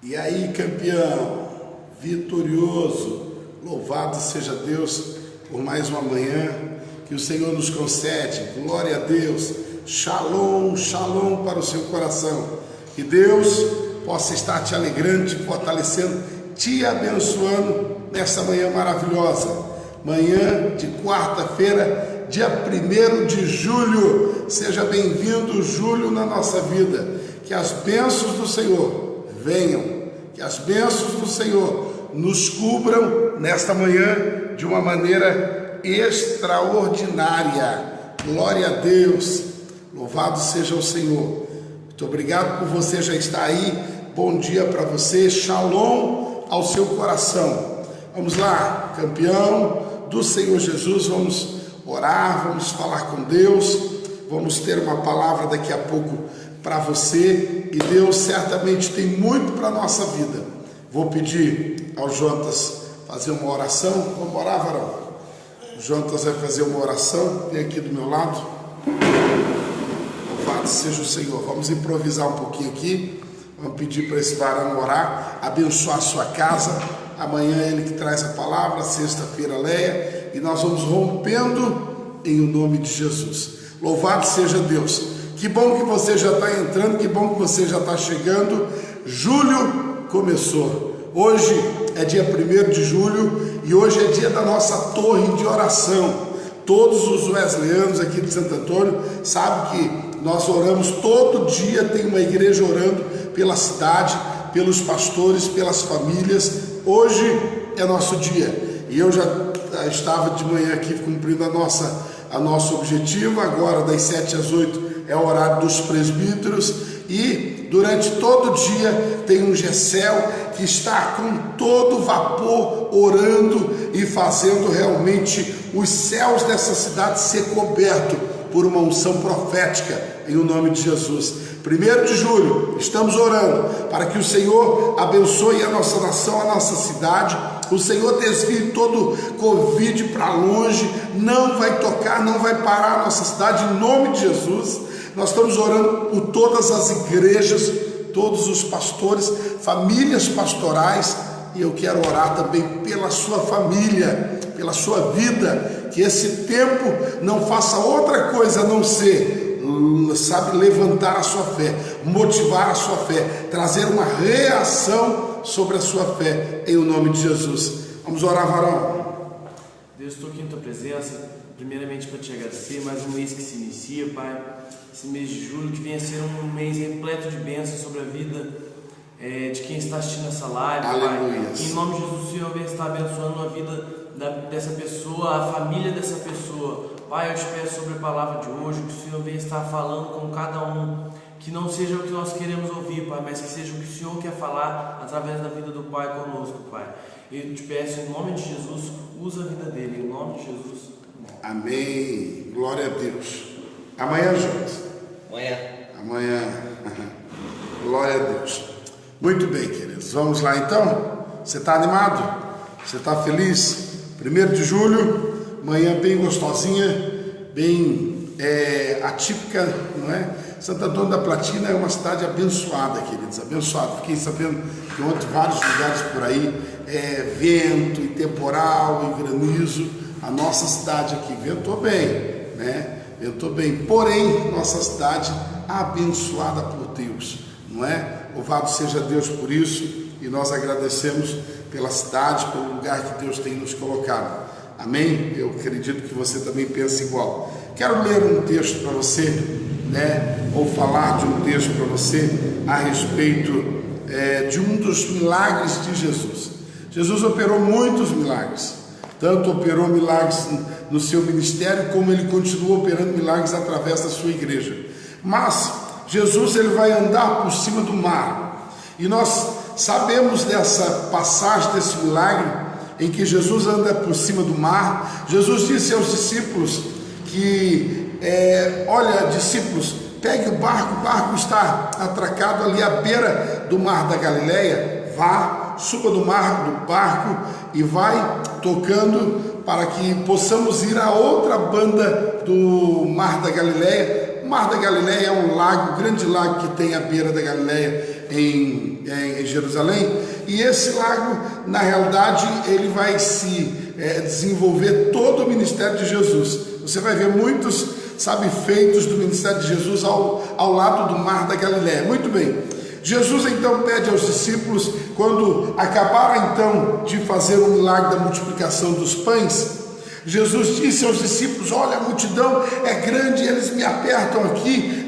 E aí, campeão, vitorioso, louvado seja Deus por mais uma manhã que o Senhor nos concede. Glória a Deus, shalom, shalom para o seu coração. Que Deus possa estar te alegrando, te fortalecendo, te abençoando nessa manhã maravilhosa. Manhã de quarta-feira, dia 1º de julho. Seja bem-vindo, julho, na nossa vida. Que as bênçãos do Senhor venham, que as bênçãos do Senhor nos cubram nesta manhã de uma maneira extraordinária. Glória a Deus, louvado seja o Senhor. Muito obrigado por você já estar aí. Bom dia para você, shalom ao seu coração. Vamos lá, campeão do Senhor Jesus, vamos orar, vamos falar com Deus, vamos ter uma palavra daqui a pouco para você, e Deus certamente tem muito para a nossa vida. Vou pedir ao Jonas fazer uma oração. Vamos orar, varão? O Jonas vai fazer uma oração, vem aqui do meu lado. Louvado seja o Senhor. Vamos improvisar um pouquinho aqui, vamos pedir para esse varão orar, abençoar a sua casa. Amanhã é ele que traz a palavra, sexta-feira Leia, e nós vamos rompendo em o nome de Jesus. Louvado seja Deus. Que bom que você já está entrando, que bom que você já está chegando. Julho começou. Hoje é dia 1º de julho e hoje é dia da nossa torre de oração. Todos os wesleyanos aqui de Santo Antônio sabem que nós oramos todo dia, tem uma igreja orando pela cidade, pelos pastores, pelas famílias. Hoje é nosso dia e eu já estava de manhã aqui cumprindo a nosso objetivo. Agora das 7 às 8 é o horário dos presbíteros, e durante todo o dia tem um Gessel que está com todo vapor orando e fazendo realmente os céus dessa cidade ser coberto por uma unção profética em o nome de Jesus. 1º de julho, estamos orando para que o Senhor abençoe a nossa nação, a nossa cidade. O Senhor desvie todo Covid para longe, não vai tocar, não vai parar a nossa cidade em nome de Jesus. Nós estamos orando por todas as igrejas, todos os pastores, famílias pastorais, e eu quero orar também pela sua família, pela sua vida, que esse tempo não faça outra coisa a não ser, levantar a sua fé, motivar a sua fé, trazer uma reação sobre a sua fé, em o nome de Jesus. Vamos orar, varão. Deus, estou aqui em tua presença, primeiramente para te agradecer, mais um mês que se inicia, Pai. Esse mês de julho que venha a ser um mês repleto de bênçãos sobre a vida de quem está assistindo essa live, Pai. Em nome de Jesus, o Senhor venha estar abençoando a vida dessa pessoa, a família dessa pessoa. Pai, eu te peço sobre a palavra de hoje, que o Senhor venha estar falando com cada um, que não seja o que nós queremos ouvir, Pai, mas que seja o que o Senhor quer falar através da vida do Pai conosco, Pai. Eu te peço, em nome de Jesus, usa a vida dele, em nome de Jesus. Amém. Glória a Deus. Amanhã juntos. Amanhã. Glória a Deus. Muito bem, queridos. Vamos lá então? Você está animado? Você está feliz? 1º de julho, manhã bem gostosinha, bem atípica, não é? Santo Antônio da Platina é uma cidade abençoada, queridos, abençoada. Fiquei sabendo que ontem vários lugares por aí, vento e temporal e granizo. A nossa cidade aqui ventou bem, né? Ventou bem, porém, nossa cidade abençoada por Deus, não é? Louvado seja Deus por isso, e nós agradecemos pela cidade, pelo lugar que Deus tem nos colocado. Amém? Eu acredito que você também pensa igual. Quero ler um texto para você, né? Ou falar de um texto para você a respeito de um dos milagres de Jesus. Jesus operou muitos milagres, tanto operou milagres no seu ministério, como ele continua operando milagres através da sua igreja. Mas Jesus, ele vai andar por cima do mar, e nós sabemos dessa passagem, desse milagre, em que Jesus anda por cima do mar. Jesus disse aos discípulos que, olha, discípulos, pegue o barco está atracado ali à beira do mar da Galileia, vá, suba do barco e vai tocando para que possamos ir a outra banda do mar da Galileia. O mar da Galileia é um lago, um grande lago que tem à beira da Galileia, em Jerusalém, e esse lago, na realidade, ele vai se desenvolver todo o ministério de Jesus. Você vai ver muitos, feitos do ministério de Jesus ao lado do mar da Galileia. Muito bem, Jesus então pede aos discípulos, quando acabaram então de fazer o milagre da multiplicação dos pães, Jesus disse aos discípulos: olha, a multidão é grande, eles me apertam aqui,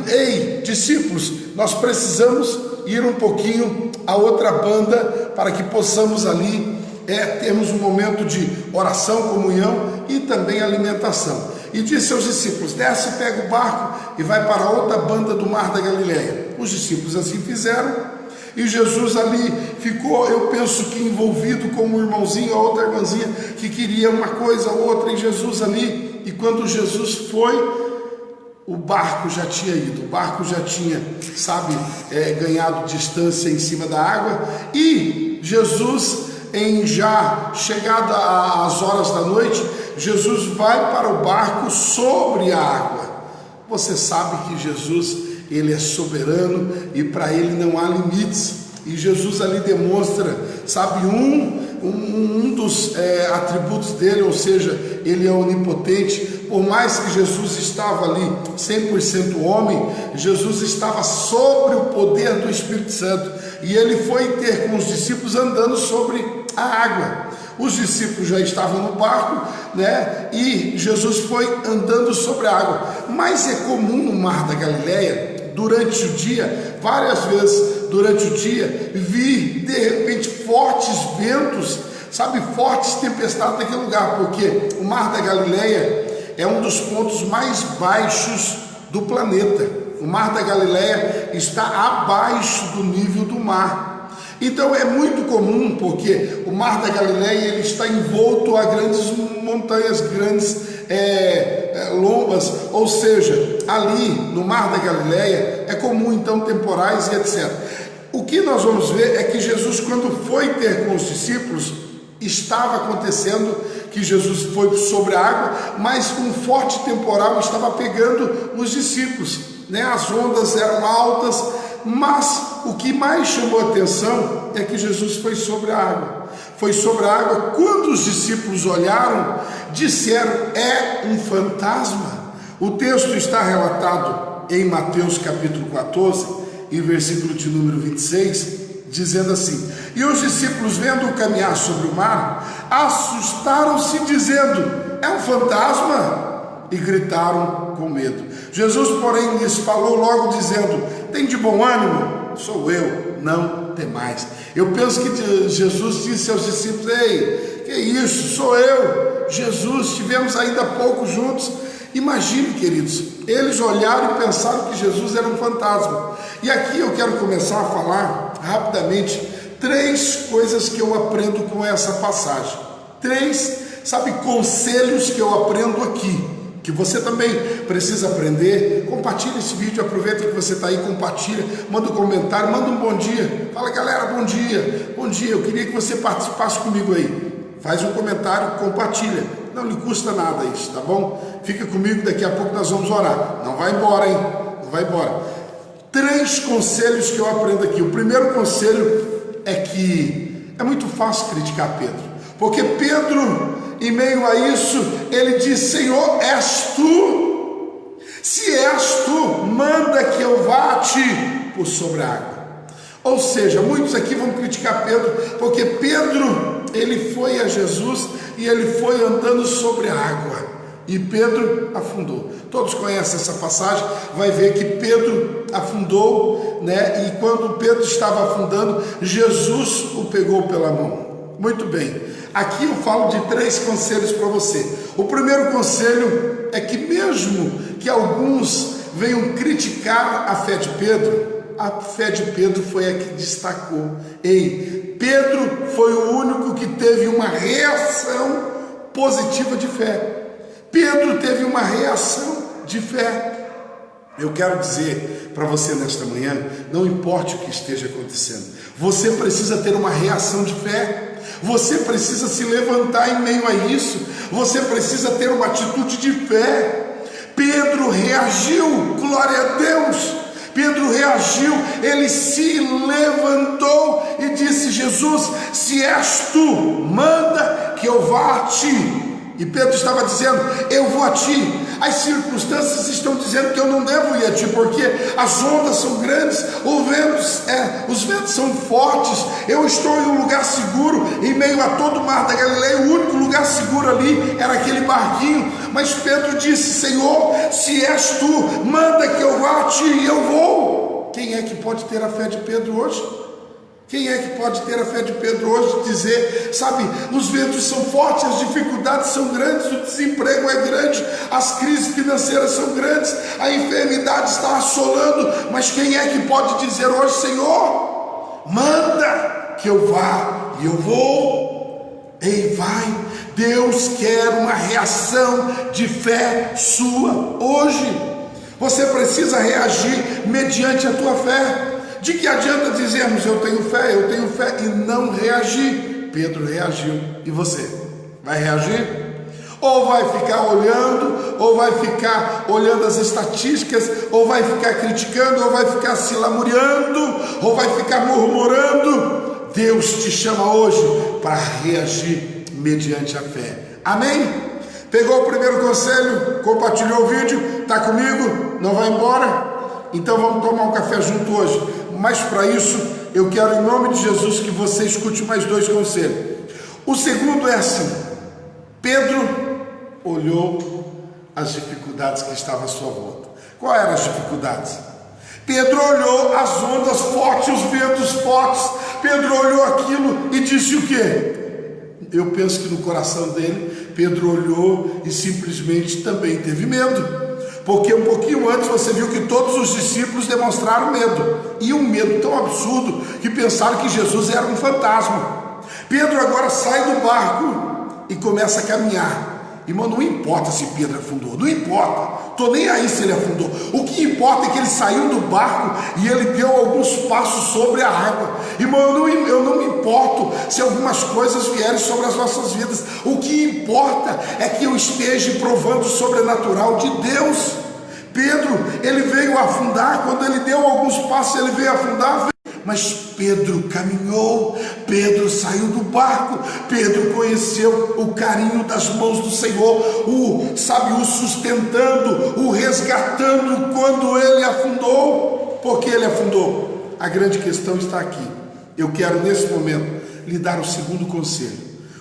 ei, discípulos, nós precisamos ir um pouquinho à outra banda, para que possamos ali termos um momento de oração, comunhão e também alimentação. E disse aos discípulos: desce, pega o barco e vai para a outra banda do mar da Galileia. Os discípulos assim fizeram, e Jesus ali ficou, eu penso que envolvido com um irmãozinho, a outra irmãzinha que queria uma coisa ou outra, e Jesus ali, e quando Jesus foi, o barco já tinha ido, o barco já tinha, ganhado distância em cima da água, e Jesus, em já chegada às horas da noite, Jesus vai para o barco sobre a água. Você sabe que Jesus, ele é soberano e para ele não há limites, e Jesus ali demonstra, um dos atributos dele, ou seja, ele é onipotente. Por mais que Jesus estava ali 100% homem, Jesus estava sobre o poder do Espírito Santo, e ele foi ter com os discípulos andando sobre a água. Os discípulos já estavam no barco, e Jesus foi andando sobre a água. Mas é comum no mar da Galileia, durante o dia, várias vezes durante o dia, vir de repente fortes ventos, fortes tempestades naquele lugar, porque o mar da Galileia é um dos pontos mais baixos do planeta. O mar da Galileia está abaixo do nível do mar. Então é muito comum, porque o mar da Galileia ele está envolto a grandes montanhas, grandes lombas, ou seja, ali no mar da Galileia é comum então temporais e etc. O que nós vamos ver é que Jesus, quando foi ter com os discípulos, estava acontecendo que Jesus foi sobre a água, mas um forte temporal estava pegando os discípulos, as ondas eram altas, mas o que mais chamou a atenção é que Jesus foi sobre a água. Foi sobre a água. Quando os discípulos olharam, disseram: é um fantasma. O texto está relatado em Mateus capítulo 14, em versículo de número 26, dizendo assim: e os discípulos, vendo-o caminhar sobre o mar, assustaram-se, dizendo: é um fantasma, e gritaram com medo. Jesus, porém, lhes falou logo, dizendo: tem de bom ânimo, sou eu, não temais. Eu penso que Jesus disse aos discípulos: ei, que isso, sou eu, Jesus, estivemos ainda há pouco juntos. Imagine, queridos, eles olharam e pensaram que Jesus era um fantasma. E aqui eu quero começar a falar rapidamente 3 coisas que eu aprendo com essa passagem. 3, conselhos que eu aprendo aqui, que você também precisa aprender. Compartilha esse vídeo, aproveita que você está aí, compartilha, manda um comentário, manda um bom dia, fala: galera, bom dia, eu queria que você participasse comigo aí. Faz um comentário, compartilha, não lhe custa nada isso, tá bom? Fica comigo, daqui a pouco nós vamos orar. Não vai embora, hein? Não vai embora. 3 conselhos que eu aprendo aqui. O primeiro conselho é que é muito fácil criticar Pedro, porque Pedro, em meio a isso, ele diz: Senhor, és tu? Se és tu, manda que eu vá-te por sobre a água. Ou seja, muitos aqui vão criticar Pedro, porque Pedro, ele foi a Jesus e ele foi andando sobre a água, e Pedro afundou. Todos conhecem essa passagem, vai ver que Pedro afundou, e quando Pedro estava afundando, Jesus o pegou pela mão. Muito bem, aqui eu falo de 3 conselhos para você. O primeiro conselho é que, mesmo que alguns venham criticar a fé de Pedro, a fé de Pedro foi a que destacou. Pedro foi o único que teve uma reação positiva de fé. Pedro teve uma reação de fé. Eu quero dizer para você nesta manhã, não importa o que esteja acontecendo, você precisa ter uma reação de fé. Você precisa se levantar em meio a isso. Você precisa ter uma atitude de fé. Pedro reagiu, glória a Deus. Pedro reagiu, ele se levantou e disse: Jesus, se és tu, manda que eu vá a ti. E Pedro estava dizendo: eu vou a ti. As circunstâncias estão dizendo que eu não devo ir a ti, porque as ondas são grandes, os ventos são fortes. Eu estou em um lugar seguro, em meio a todo o mar da Galileia. O único lugar seguro ali era aquele barquinho. Mas Pedro disse: Senhor, se és tu, manda que eu vá a ti, e eu vou. Quem é que pode ter a fé de Pedro hoje? Quem é que pode ter a fé de Pedro hoje de dizer, sabe, os ventos são fortes, as dificuldades são grandes, o desemprego é grande, as crises financeiras são grandes, a enfermidade está assolando, mas quem é que pode dizer hoje: Senhor, manda que eu vá e eu vou? Ei, vai. Deus quer uma reação de fé sua hoje. Você precisa reagir mediante a tua fé. De que adianta dizermos eu tenho fé e não reagir? Pedro reagiu. E você? Vai reagir? Ou vai ficar olhando, ou vai ficar olhando as estatísticas, ou vai ficar criticando, ou vai ficar se lamuriando, ou vai ficar murmurando? Deus te chama hoje para reagir mediante a fé. Amém? Pegou o primeiro conselho? Compartilhou o vídeo? Está comigo? Não vai embora? Então vamos tomar um café junto hoje. Mas para isso, eu quero, em nome de Jesus, que você escute mais dois conselhos. O segundo é assim: Pedro olhou as dificuldades que estavam à sua volta. Quais eram as dificuldades? Pedro olhou as ondas fortes, os ventos fortes. Pedro olhou aquilo e disse o quê? Eu penso que no coração dele, Pedro olhou e simplesmente também teve medo. Porque um pouquinho antes você viu que todos os discípulos demonstraram medo, e um medo tão absurdo que pensaram que Jesus era um fantasma. Pedro agora sai do barco e começa a caminhar. Irmão, não importa se Pedro afundou, não importa, estou nem aí se ele afundou. O que importa é que ele saiu do barco e ele deu alguns passos sobre a água. Irmão, eu não me importo se algumas coisas vierem sobre as nossas vidas. O que importa é que eu esteja provando o sobrenatural de Deus. Pedro, ele veio afundar. Quando ele deu alguns passos, ele veio afundar. Mas Pedro caminhou, Pedro saiu do barco, Pedro conheceu o carinho das mãos do Senhor, o sustentando, o resgatando quando ele afundou. Por que ele afundou? A grande questão está aqui. Eu quero nesse momento lhe dar o segundo conselho.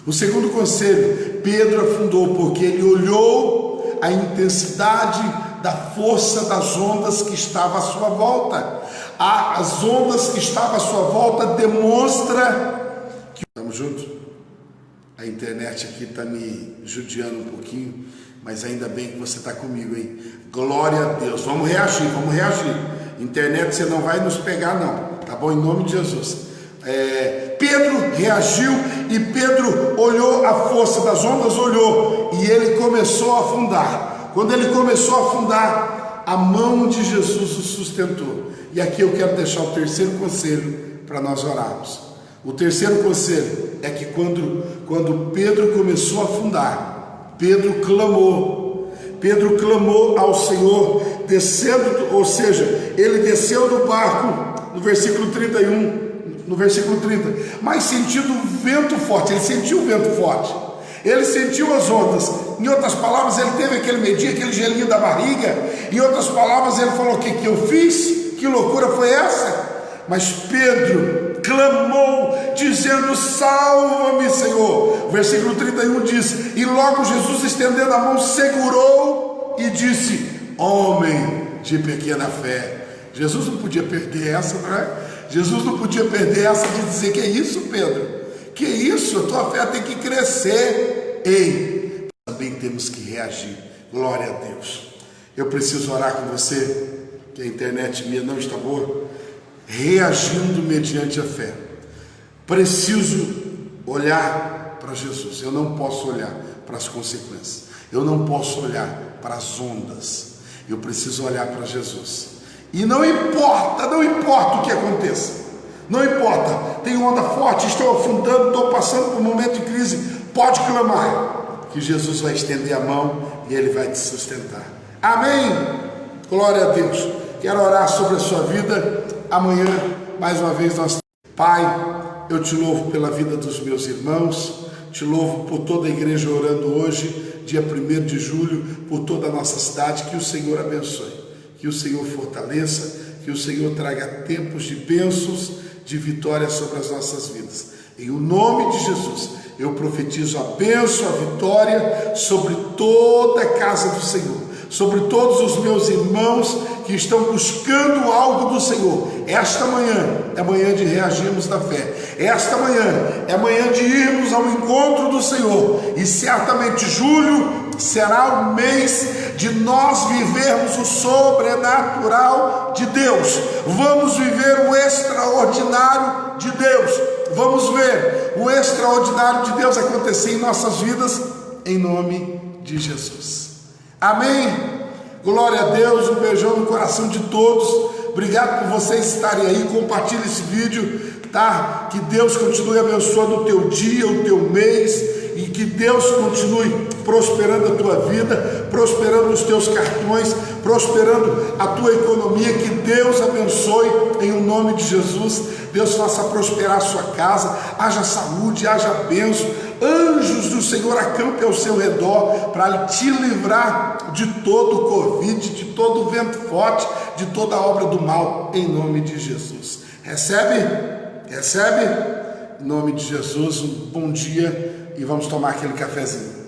O segundo conselho: Pedro afundou porque ele olhou a intensidade da força das ondas que estava à sua volta. As ondas que estavam à sua volta demonstra que estamos juntos. A internet aqui está me judiando um pouquinho, mas ainda bem que você está comigo, hein? Glória a Deus. Vamos reagir, vamos reagir. Internet, você não vai nos pegar não, tá bom? Em nome de Jesus. Pedro reagiu e Pedro olhou a força das ondas, olhou, e ele começou a afundar. Quando ele começou a afundar, a mão de Jesus o sustentou. E aqui eu quero deixar o terceiro conselho para nós orarmos. O terceiro conselho é que quando Pedro começou a afundar, Pedro clamou ao Senhor, descendo, ou seja, ele desceu do barco, no versículo 30, mas sentindo o vento forte. Ele sentiu o vento forte, ele sentiu as ondas. Em outras palavras, ele teve aquele medinho, aquele gelinho da barriga. Em outras palavras, ele falou: o que eu fiz? Que loucura foi essa? Mas Pedro clamou, dizendo: salva-me, Senhor. Versículo 31 diz: e logo Jesus, estendendo a mão, segurou e disse: homem de pequena fé. Jesus não podia perder essa, não é? Jesus não podia perder essa de dizer: que é isso, Pedro? Que é isso? A tua fé tem que crescer. Ei, também temos que reagir. Glória a Deus. Eu preciso orar com você, que a internet minha não está boa. Reagindo mediante a fé. Preciso olhar para Jesus. Eu não posso olhar para as consequências. Eu não posso olhar para as ondas. Eu preciso olhar para Jesus. E não importa o que aconteça. Não importa. Tem onda forte, estou afundando, estou passando por um momento de crise. Pode clamar, que Jesus vai estender a mão e Ele vai te sustentar. Amém? Glória a Deus. quero orar sobre a sua vida. Amanhã, mais uma vez, Pai, eu te louvo pela vida dos meus irmãos, te louvo por toda a igreja orando hoje, dia 1º de julho, por toda a nossa cidade. Que o Senhor abençoe, que o Senhor fortaleça, que o Senhor traga tempos de bênçãos, de vitória sobre as nossas vidas. Em o nome de Jesus, eu profetizo a bênção, a vitória sobre toda a casa do Senhor, sobre todos os meus irmãos que estão buscando algo do Senhor. Esta manhã é manhã de reagirmos na fé. Esta manhã é manhã de irmos ao encontro do Senhor. E certamente julho será o mês de nós vivermos o sobrenatural de Deus. Vamos viver o extraordinário de Deus. Vamos ver o extraordinário de Deus acontecer em nossas vidas, em nome de Jesus. Amém? Glória a Deus, um beijão no coração de todos. Obrigado por vocês estarem aí. Compartilhe esse vídeo, tá? Que Deus continue abençoando o teu dia, o teu mês, e que Deus continue prosperando a tua vida, prosperando os teus cartões, prosperando a tua economia. Que Deus abençoe em o nome de Jesus. Deus faça prosperar a sua casa, haja saúde, haja bênção. Anjos do Senhor acampe ao seu redor para te livrar de todo o Covid, de todo o vento forte, de toda a obra do mal, em nome de Jesus. Recebe? Recebe? Em nome de Jesus, um bom dia, e vamos tomar aquele cafezinho.